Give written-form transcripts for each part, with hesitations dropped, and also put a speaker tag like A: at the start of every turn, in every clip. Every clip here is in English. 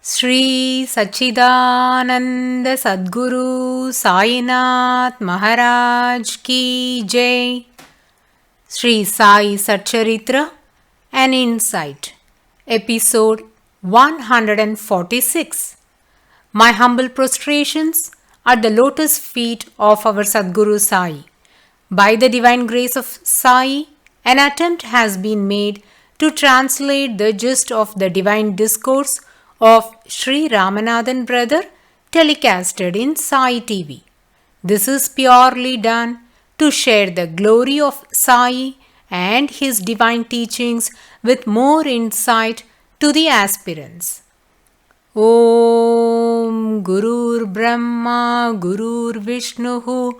A: Sri Sachidananda Sadguru Sainath Maharaj Ki Jai. Sri Sai Satcharitra, An Insight, Episode 146. My humble prostrations at the lotus feet of our Sadguru Sai. By the divine grace of Sai, an attempt has been made to translate the gist of the divine discourse of Sri Ramanathan Brother telecasted in Sai TV. This is purely done to share the glory of Sai and his divine teachings with more insight to the aspirants. Om Gurur Brahma Gurur Vishnuhu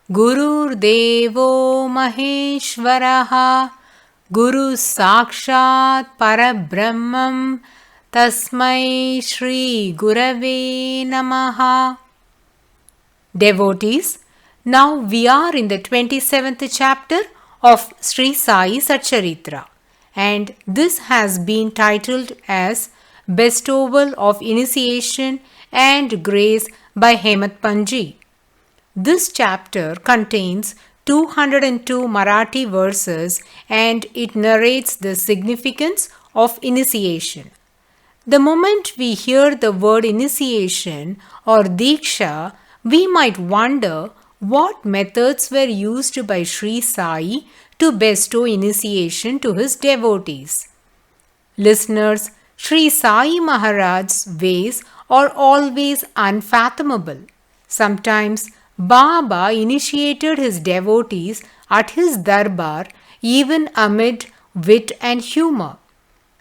A: Gurur Devo Maheshwaraha Guru Sakshat Parabrahmam Tasmai Shri Gurave Namaha. Devotees, now we are in the 27th chapter of Sri Sai Satcharitra, and this has been titled as Bestowal of Initiation and Grace by Hemadpanji. This chapter contains 202 Marathi verses and it narrates the significance of initiation. The moment we hear the word initiation or Diksha, we might wonder what methods were used by Sri Sai to bestow initiation to his devotees. Listeners, Sri Sai Maharaj's ways are always unfathomable. Sometimes Baba initiated his devotees at his darbar even amid wit and humor.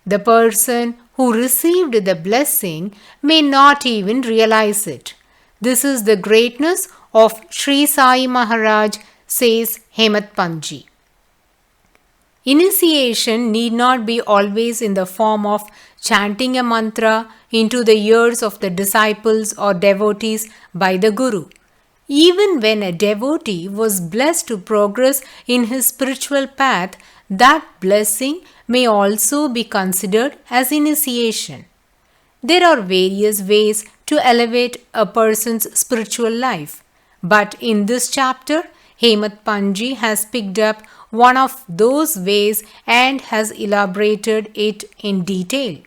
A: The person who received the blessing may not even realize it. This is the greatness of Sri Sai Maharaj, says Hemadpanji. Initiation need not be always in the form of chanting a mantra into the ears of the disciples or devotees by the Guru. Even when a devotee was blessed to progress in his spiritual path, that blessing may also be considered as initiation. There are various ways to elevate a person's spiritual life, but in this chapter, Hemadpanji has picked up one of those ways and has elaborated it in detail.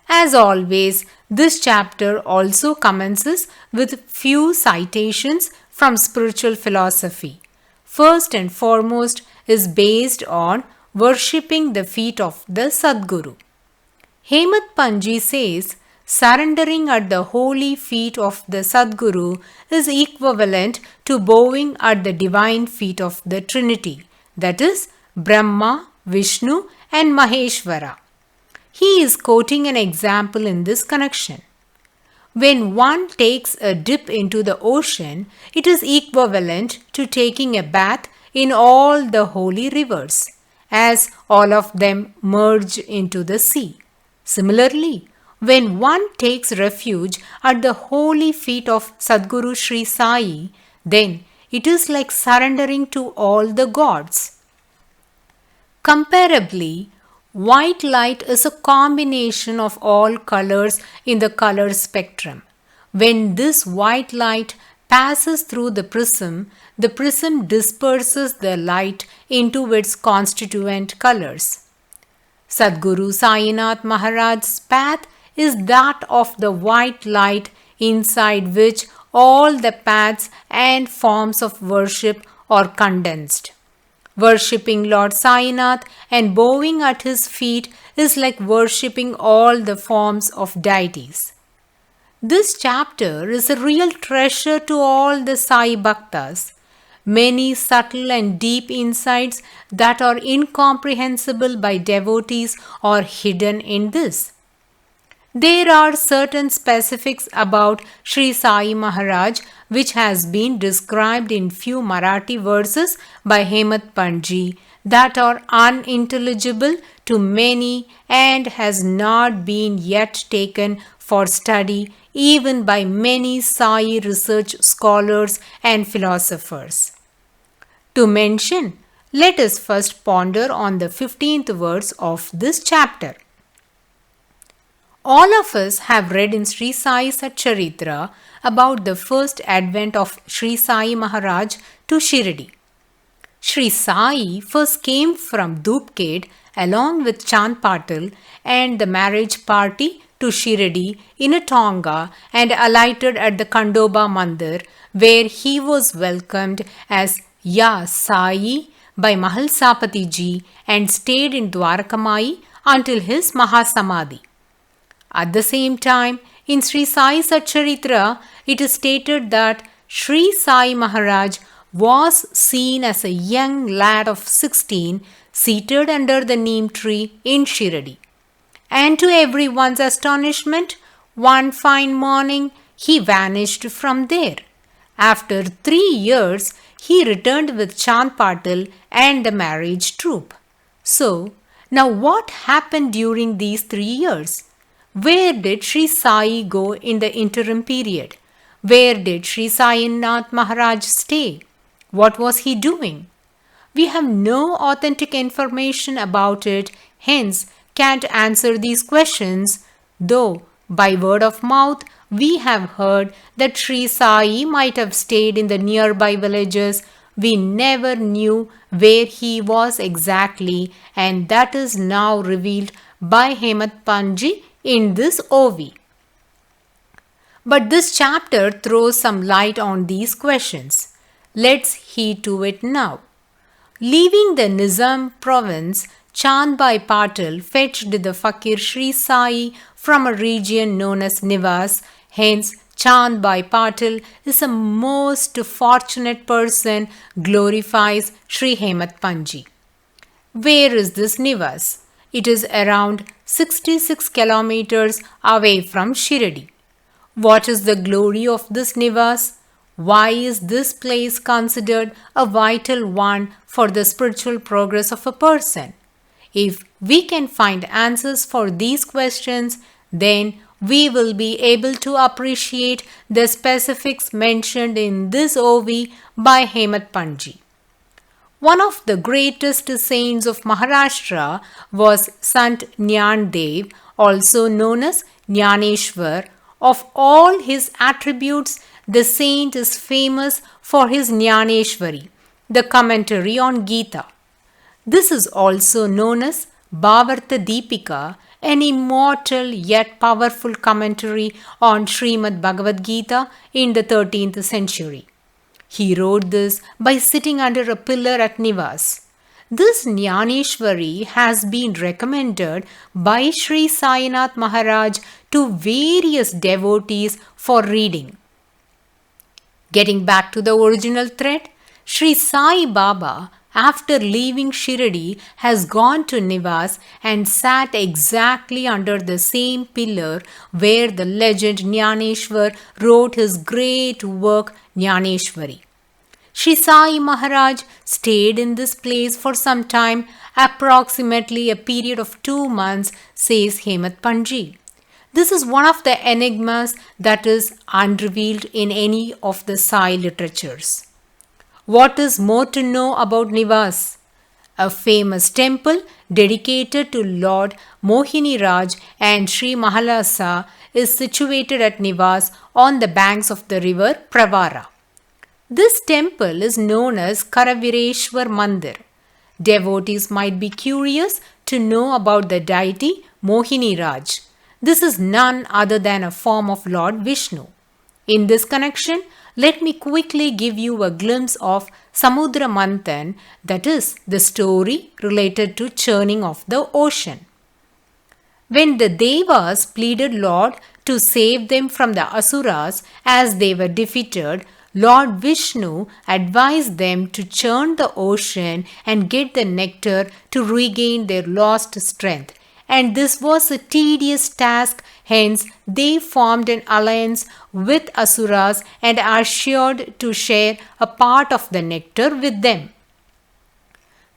A: As always, this chapter also commences with few citations from spiritual philosophy. First and foremost is based on worshipping the feet of the Sadguru. Hemadpanji says, surrendering at the holy feet of the Sadguru is equivalent to bowing at the divine feet of the Trinity, that is, Brahma, Vishnu and Maheshwara. He is quoting an example in this connection. When one takes a dip into the ocean, it is equivalent to taking a bath in all the holy rivers, as all of them merge into the sea. Similarly, when one takes refuge at the holy feet of Sadguru Sri Sai, then it is like surrendering to all the gods. Comparably, white light is a combination of all colors in the color spectrum. When this white light passes through the prism disperses the light into its constituent colors. Sadguru Sainath Maharaj's path is that of the white light inside which all the paths and forms of worship are condensed. Worshipping Lord Sainath and bowing at his feet is like worshipping all the forms of deities. This chapter is a real treasure to all the Sai Bhaktas. Many subtle and deep insights that are incomprehensible by devotees are hidden in this. There are certain specifics about Sri Sai Maharaj which has been described in few Marathi verses by Hemadpanji that are unintelligible to many and has not been yet taken for study even by many Sai research scholars and philosophers. To mention, let us first ponder on the 15th verse of this chapter. All of us have read in Sri Sai Satcharitra about the first advent of Sri Sai Maharaj to Shirdi. Sri Sai first came from Dhupkhed along with Chand Patil and the marriage party to Shirdi in a Tonga and alighted at the Kandoba Mandir, where he was welcomed as Ya Sai by Mahalsapati ji and stayed in Dwarakamai until his Mahasamadhi. At the same time, in Sri Sai Satcharitra, it is stated that Sri Sai Maharaj was seen as a young lad of 16 seated under the neem tree in Shirdi. And to everyone's astonishment, one fine morning he vanished from there. After 3 years, he returned with Chand Patil and the marriage troupe. So, now what happened during these 3 years? Where did Sri Sai go in the interim period? Where did Sri Sai Nath Maharaj stay? What was he doing? We have no authentic information about it, hence can't answer these questions, though by word of mouth we have heard that Sri Sai might have stayed in the nearby villages. We never knew where he was exactly, and that is now revealed by Hemat Panji in this OV. But this chapter throws some light on these questions. Let's heed to it now. Leaving the Nizam province, Chand Bhai Patil fetched the Fakir Sri Sai from a region known as Nivas. Hence, Chand Bhai Patil is a most fortunate person, glorifies Sri Hemat Panji. Where is this Nivas? It is around 66 kilometers away from Shirdi. What is the glory of this Nivas? Why is this place considered a vital one for the spiritual progress of a person? If we can find answers for these questions, then we will be able to appreciate the specifics mentioned in this OV by Hemat Panji. One of the greatest saints of Maharashtra was Sant Jnana Dev, also known as Jnaneshwar. Of all his attributes, the saint is famous for his Jnaneshwari, the commentary on Gita. This is also known as Bhavarta Deepika, an immortal yet powerful commentary on Srimad Bhagavad Gita in the 13th century. He wrote this by sitting under a pillar at Nivas. This Jnaneshwari has been recommended by Sri Sai Nath Maharaj to various devotees for reading. Getting back to the original thread, Sri Sai Baba, after leaving Shirdi, has gone to Nivas and sat exactly under the same pillar where the legend Jnaneshwar wrote his great work Jnaneshwari. Sri Sai Maharaj stayed in this place for some time, approximately a period of 2 months, says Hemat Panji. This is one of the enigmas that is unrevealed in any of the Sai literatures. What is more to know about Nivas? A famous temple dedicated to Lord Mohini Raj and Sri Mahalasa is situated at Nivas on the banks of the river Pravara. This temple is known as Karavireshwar Mandir. Devotees might be curious to know about the deity Mohini Raj. This is none other than a form of Lord Vishnu. In this connection, let me quickly give you a glimpse of Samudra Manthan, that is, the story related to churning of the ocean. When the Devas pleaded Lord to save them from the Asuras as they were defeated, Lord Vishnu advised them to churn the ocean and get the nectar to regain their lost strength. And this was a tedious task, hence they formed an alliance with Asuras and are assured to share a part of the nectar with them.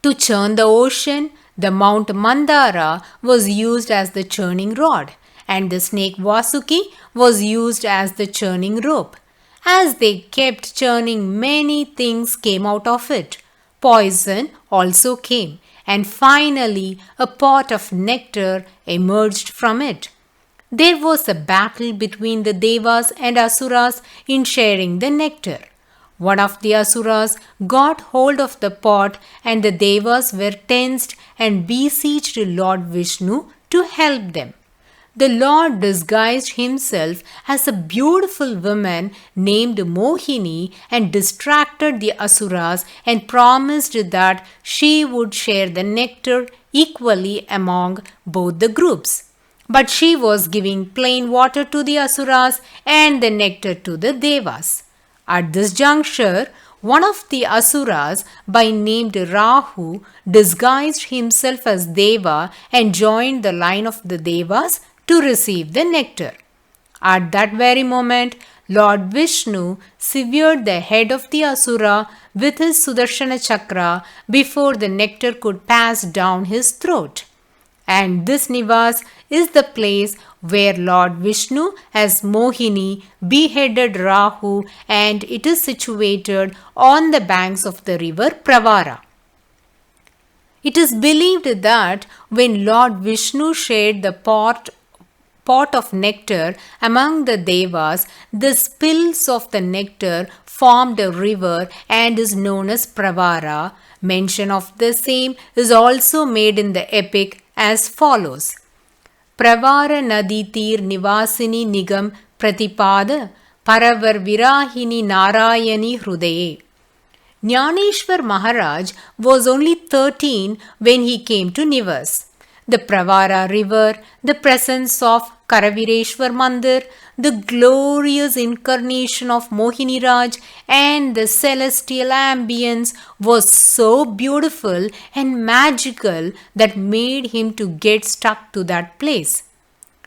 A: To churn the ocean, the Mount Mandara was used as the churning rod, and the snake Vasuki was used as the churning rope. As they kept churning, many things came out of it. Poison also came, and finally a pot of nectar emerged from it. There was a battle between the Devas and Asuras in sharing the nectar. One of the Asuras got hold of the pot and the Devas were tensed and beseeched Lord Vishnu to help them. The Lord disguised himself as a beautiful woman named Mohini and distracted the Asuras and promised that she would share the nectar equally among both the groups. But she was giving plain water to the Asuras and the nectar to the Devas. At this juncture, one of the Asuras, by named Rahu, disguised himself as Deva and joined the line of the Devas to receive the nectar. At that very moment, Lord Vishnu severed the head of the Asura with his Sudarshana Chakra before the nectar could pass down his throat. And this Nivas is the place where Lord Vishnu as Mohini beheaded Rahu, and it is situated on the banks of the river Pravara. It is believed that when Lord Vishnu shared the pot of nectar among the Devas, the spills of the nectar formed a river and is known as Pravara. Mention of the same is also made in the epic as follows. Pravara Nadi Tir Nivasini Nigam Pratipada Paravar Virahini Narayani Hrudaye. Jnaneshwar Maharaj was only 13 when he came to Nivas. The Pravara river, the presence of Karavireshwar Mandir, the glorious incarnation of Mohini Raj, and the celestial ambience was so beautiful and magical that made him to get stuck to that place.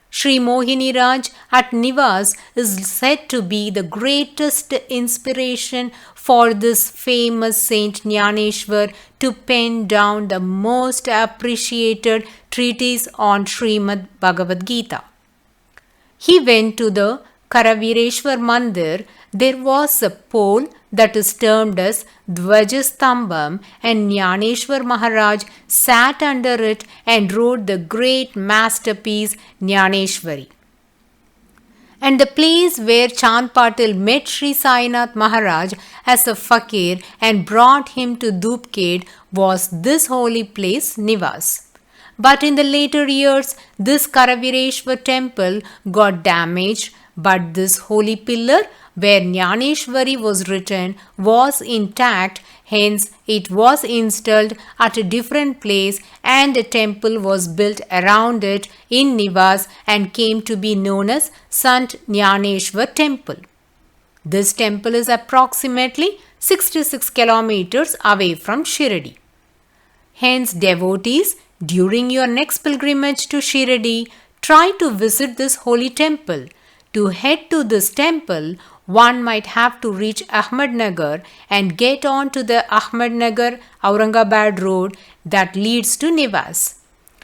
A: Sri Mohini Raj at Nivas is said to be the greatest inspiration for this famous Saint Jnaneshwar to pen down the most appreciated treatise on Srimad Bhagavad Gita. He went to the Karavireshwar Mandir. There was a pole that is termed as Dvajastambam, and Jnaneshwar Maharaj sat under it and wrote the great masterpiece Jnaneshwari. And the place where Chand Patil met Sri Sainath Maharaj as a fakir and brought him to Dhupkhed was this holy place, Nivas. But in the later years, this Karavireshwar temple got damaged, but this holy pillar where Jnaneshwari was written was intact, hence it was installed at a different place and a temple was built around it in Nivas and came to be known as Sant Jnaneshwar Temple. This temple is approximately 66 kilometers away from Shirdi. Hence, devotees, during your next pilgrimage to Shirdi, try to visit this holy temple. To head to this temple, one might have to reach Ahmednagar and get on to the Ahmednagar Aurangabad road that leads to Nivas.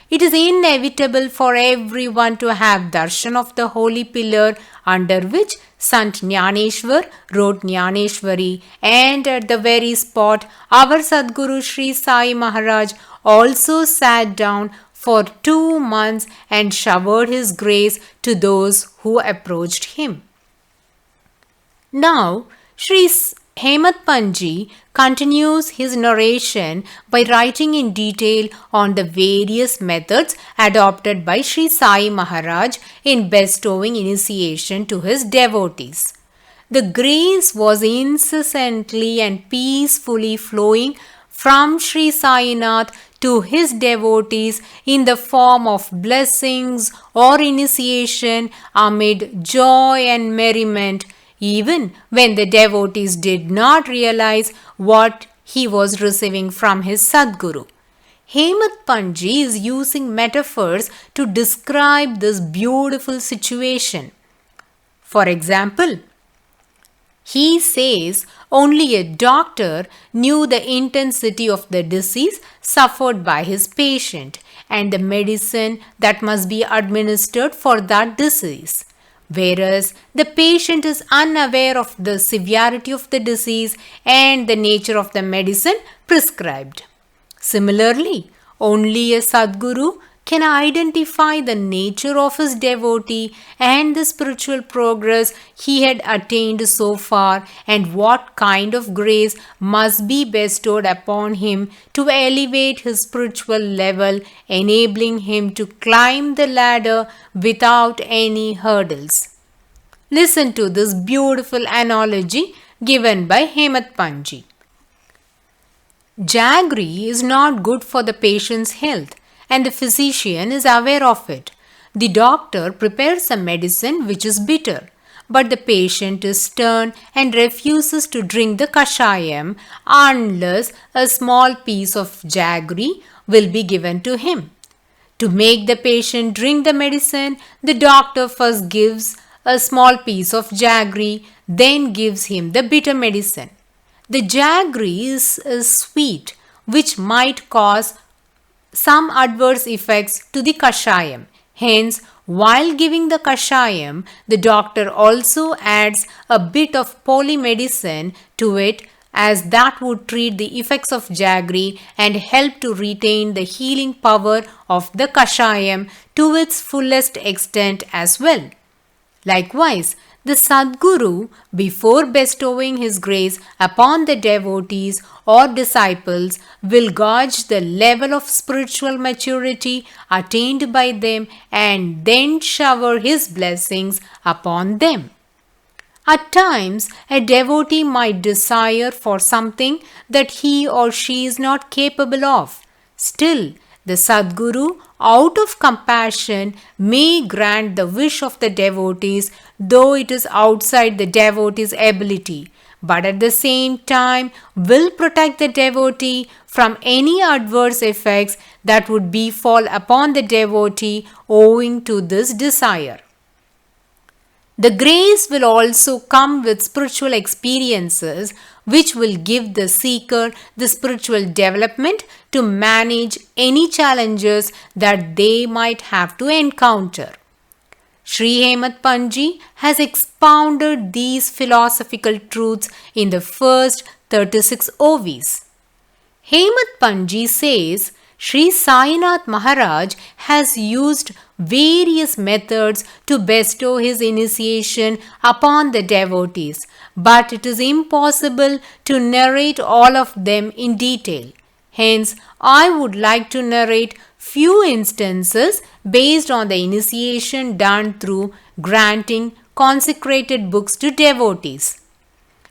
A: It is inevitable for everyone to have darshan of the holy pillar under which Sant Jnaneshwar wrote Jnaneshwari, and at the very spot our Sadguru Sri Sai Maharaj also sat down for 2 months and showered his grace to those who approached him. Now, Sri Hemat Panji continues his narration by writing in detail on the various methods adopted by Sri Sai Maharaj in bestowing initiation to his devotees. The grace was incessantly and peacefully flowing from Sri Sainath to his devotees in the form of blessings or initiation amid joy and merriment, even when the devotees did not realize what he was receiving from his Sadguru. Hemat Panji is using metaphors to describe this beautiful situation. For example, he says only a doctor knew the intensity of the disease suffered by his patient and the medicine that must be administered for that disease, whereas the patient is unaware of the severity of the disease and the nature of the medicine prescribed. Similarly, only a Sadguru can identify the nature of his devotee and the spiritual progress he had attained so far, and what kind of grace must be bestowed upon him to elevate his spiritual level, enabling him to climb the ladder without any hurdles. Listen to this beautiful analogy given by Hemat Panji. Jaggery is not good for the patient's health, and the physician is aware of it. The doctor prepares a medicine which is bitter, but the patient is stern and refuses to drink the kashayam unless a small piece of jaggery will be given to him. To make the patient drink the medicine, the doctor first gives a small piece of jaggery, then gives him the bitter medicine. The jaggery is sweet, which might cause some adverse effects to the kashayam. Hence, while giving the kashayam, the doctor also adds a bit of polymedicine to it, as that would treat the effects of jaggery and help to retain the healing power of the kashayam to its fullest extent as well. Likewise, the Sadguru, before bestowing his grace upon the devotees or disciples, will gauge the level of spiritual maturity attained by them and then shower his blessings upon them. At times, a devotee might desire for something that he or she is not capable of. Still, the Sadguru, out of compassion, may grant the wish of the devotees, though it is outside the devotee's ability, but at the same time will protect the devotee from any adverse effects that would befall upon the devotee owing to this desire. The grace will also come with spiritual experiences, which will give the seeker the spiritual development to manage any challenges that they might have to encounter. Sri Hemat Panji has expounded these philosophical truths in the first 36 OVs. Hemat Panji says, Sri Sainath Maharaj has used various methods to bestow his initiation upon the devotees, but it is impossible to narrate all of them in detail. Hence, I would like to narrate few instances based on the initiation done through granting consecrated books to devotees.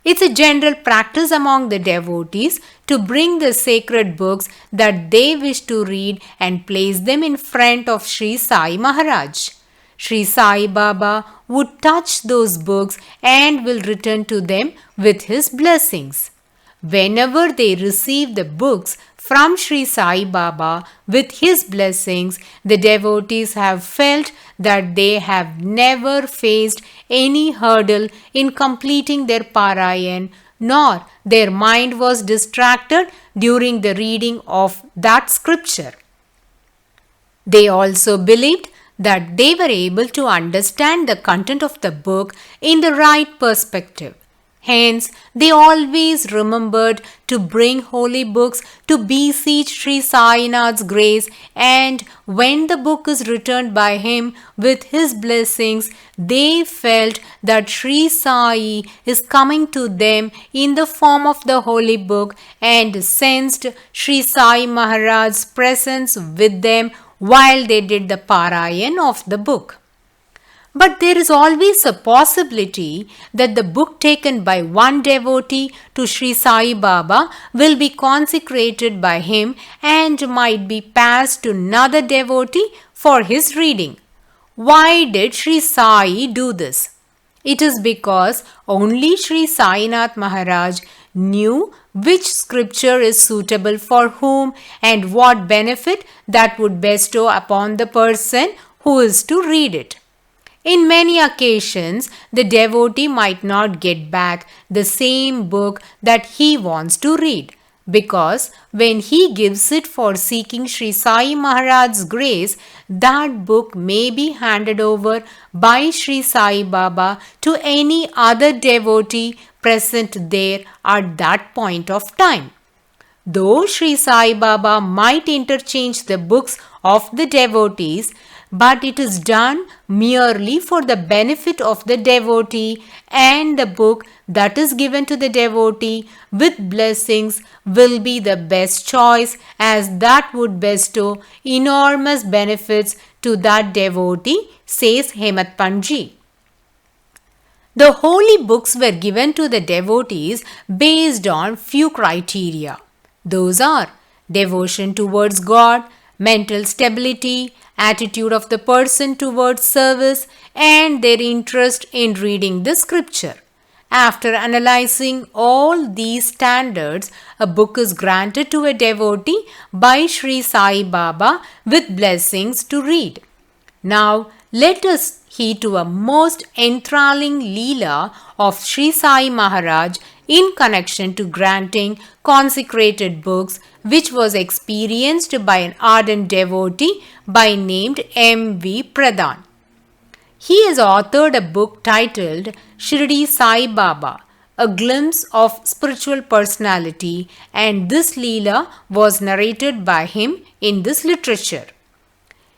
A: It's a general practice among the devotees to bring the sacred books that they wish to read and place them in front of Sri Sai Maharaj. Sri Sai Baba would touch those books and will return to them with his blessings. Whenever they receive the books from Sri Sai Baba with his blessings, the devotees have felt that they have never faced any hurdle in completing their Parayan, nor their mind was distracted during the reading of that scripture. They also believed that they were able to understand the content of the book in the right perspective. Hence, they always remembered to bring holy books to beseech Sri Sainath's grace, and when the book is returned by him with his blessings, they felt that Sri Sai is coming to them in the form of the holy book and sensed Sri Sai Maharaj's presence with them while they did the Parayan of the book. But there is always a possibility that the book taken by one devotee to Sri Sai Baba will be consecrated by him and might be passed to another devotee for his reading. Why did Sri Sai do this? It is because only Sri Sainath Maharaj knew which scripture is suitable for whom and what benefit that would bestow upon the person who is to read it. In many occasions, the devotee might not get back the same book that he wants to read, because when he gives it for seeking Sri Sai Maharaj's grace, that book may be handed over by Sri Sai Baba to any other devotee present there at that point of time. Though Sri Sai Baba might interchange the books of the devotees, but it is done merely for the benefit of the devotee, and the book that is given to the devotee with blessings will be the best choice, as that would bestow enormous benefits to that devotee, says Hemat Pandji. The holy books were given to the devotees based on few criteria. Those are devotion towards God, mental stability, attitude of the person towards service, and their interest in reading the scripture. After analyzing all these standards, a book is granted to a devotee by Sri Sai Baba with blessings to read. Now, let us heed to a most enthralling Leela of Sri Sai Maharaj in connection to granting consecrated books, which was experienced by an ardent devotee by named M.V. Pradhan. He has authored a book titled Shirdi Sai Baba, a glimpse of spiritual personality, and this Leela was narrated by him in this literature.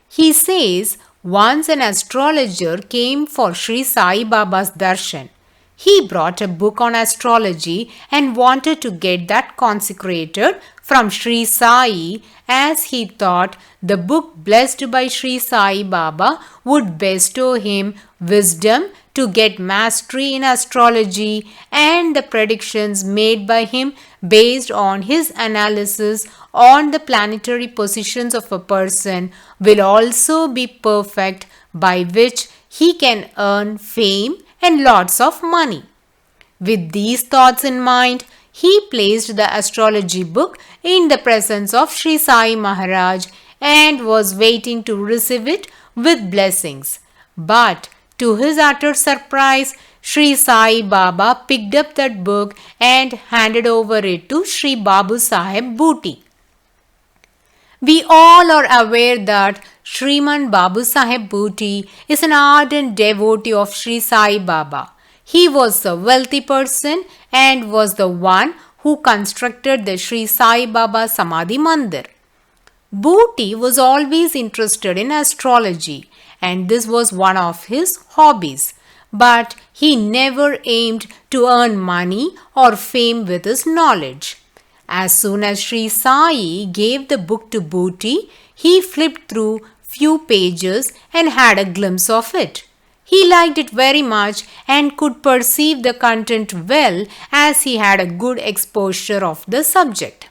A: He says, once an astrologer came for Sri Sai Baba's darshan. He brought a book on astrology and wanted to get that consecrated from Sri Sai, as he thought the book blessed by Sri Sai Baba would bestow him wisdom to get mastery in astrology, and the predictions made by him based on his analysis on the planetary positions of a person will also be perfect, by which he can earn fame and lots of money. With these thoughts in mind, he placed the astrology book in the presence of Sri Sai Maharaj and was waiting to receive it with blessings. But to his utter surprise, Sri Sai Baba picked up that book and handed over it to Sri Babu Sahib Booty. We all are aware that Shriman Babu Sahib Booty is an ardent devotee of Sri Sai Baba. He was a wealthy person and was the one who constructed the Sri Sai Baba Samadhi Mandir. Booty was always interested in astrology, and this was one of his hobbies. But he never aimed to earn money or fame with his knowledge. As soon as Sri Sai gave the book to Booty, he flipped through few pages and had a glimpse of it. He liked it very much and could perceive the content well, as he had a good exposure of the subject.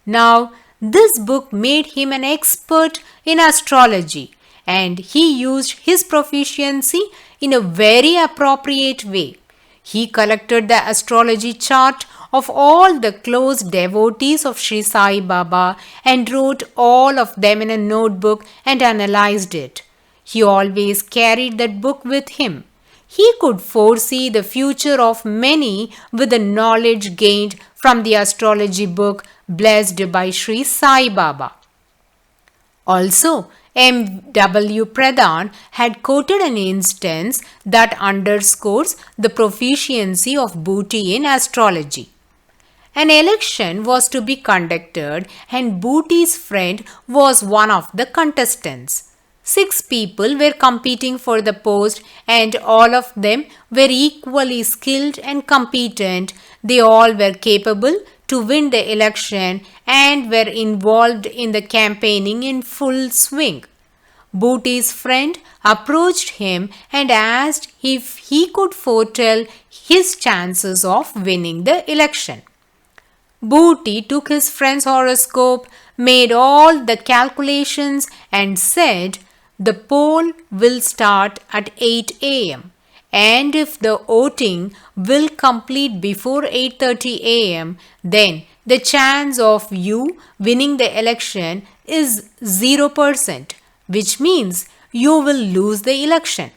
A: Now, this book made him an expert in astrology, and he used his proficiency in a very appropriate way. He collected the astrology chart of all the close devotees of Sri Sai Baba and wrote all of them in a notebook and analyzed it. He always carried that book with him. He could foresee the future of many with the knowledge gained from the astrology book blessed by Sri Sai Baba. Also, M.W. Pradhan had quoted an instance that underscores the proficiency of Booty in astrology. An election was to be conducted, and Booty's friend was one of the contestants. 6 people were competing for the post, and all of them were equally skilled and competent. They all were capable to win the election and were involved in the campaigning in full swing. Booty's friend approached him and asked if he could foretell his chances of winning the election. Booty took his friend's horoscope, made all the calculations, and said, "The poll will start at 8 a.m. and if the voting will complete before 8:30 a.m., then the chance of you winning the election is 0%, which means you will lose the election.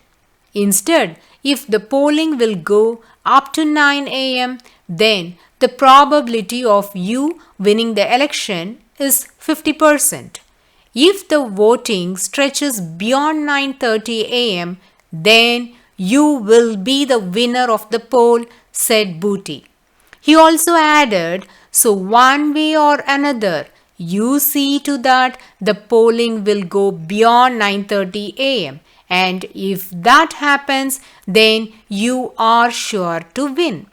A: Instead, if the polling will go up to 9 a.m., then the probability of you winning the election is 50%. If the voting stretches beyond 9:30 a.m., then you will be the winner of the poll," said Booty. He also added, So one way or another, you see to that the polling will go beyond 9:30 a.m. and if that happens, then you are sure to win.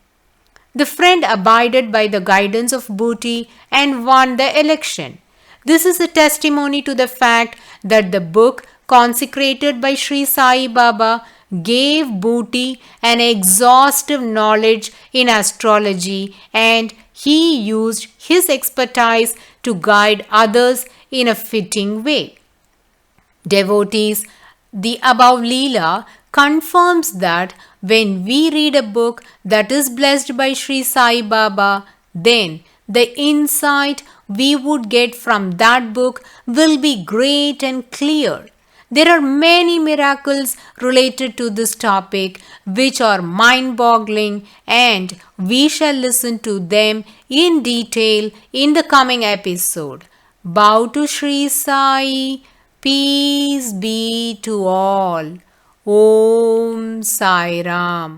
A: The friend abided by the guidance of Booty and won the election. This is a testimony to the fact that the book consecrated by Sri Sai Baba gave Booty an exhaustive knowledge in astrology and he used his expertise to guide others in a fitting way. Devotees, the above Leela confirms that when we read a book that is blessed by Sri Sai Baba, then the insight we would get from that book will be great and clear. There are many miracles related to this topic which are mind boggling, and we shall listen to them in detail in the coming episode. Bow to Sri Sai. Peace be to all. Om Sai Ram.